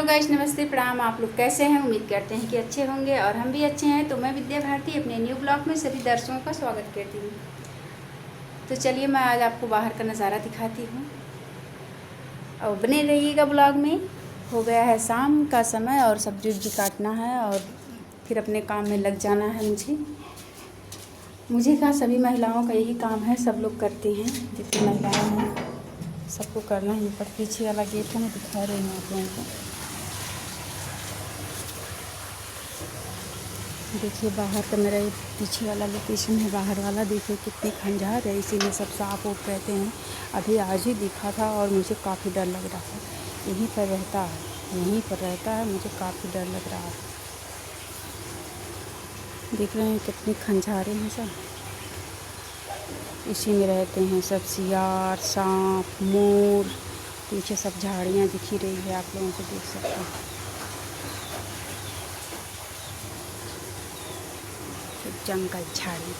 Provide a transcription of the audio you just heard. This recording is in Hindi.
गाइस, नमस्ते प्रणाम। आप लोग कैसे हैं? उम्मीद करते हैं कि अच्छे होंगे और हम भी अच्छे हैं। तो मैं विद्या भारती अपने न्यू ब्लॉग में सभी दर्शकों का स्वागत करती हूँ। तो चलिए मैं आज आपको बाहर का नज़ारा दिखाती हूँ और बने रहिएगा ब्लॉग में। हो गया है शाम का समय और सब्जी उब्जी काटना है और फिर अपने काम में लग जाना है। मुझे क्या, सभी महिलाओं का यही काम है, सब लोग करते हैं। जितनी महिलाएँ हैं सबको करना ही। पर पीछे वाला गेट है, मैं दिखा रही हूँ आप लोगों को। देखिए बाहर का मेरा ये पीछे वाला लोकेशन है, बाहर वाला। देखिए कितनी खंजार है, इसीलिए सब सांप वोप रहते हैं। अभी आज ही दिखा था और मुझे काफ़ी डर लग रहा है। यहीं पर रहता है, मुझे काफ़ी डर लग रहा है। देख रहे हैं कितनी खंजारें हैं सब, इसी में रहते हैं सब। सियार, सांप, मोर। पीछे सब झाड़ियाँ दिख ही रही है, आप लोगों को देख सकते हैं। जंगल झाड़ी।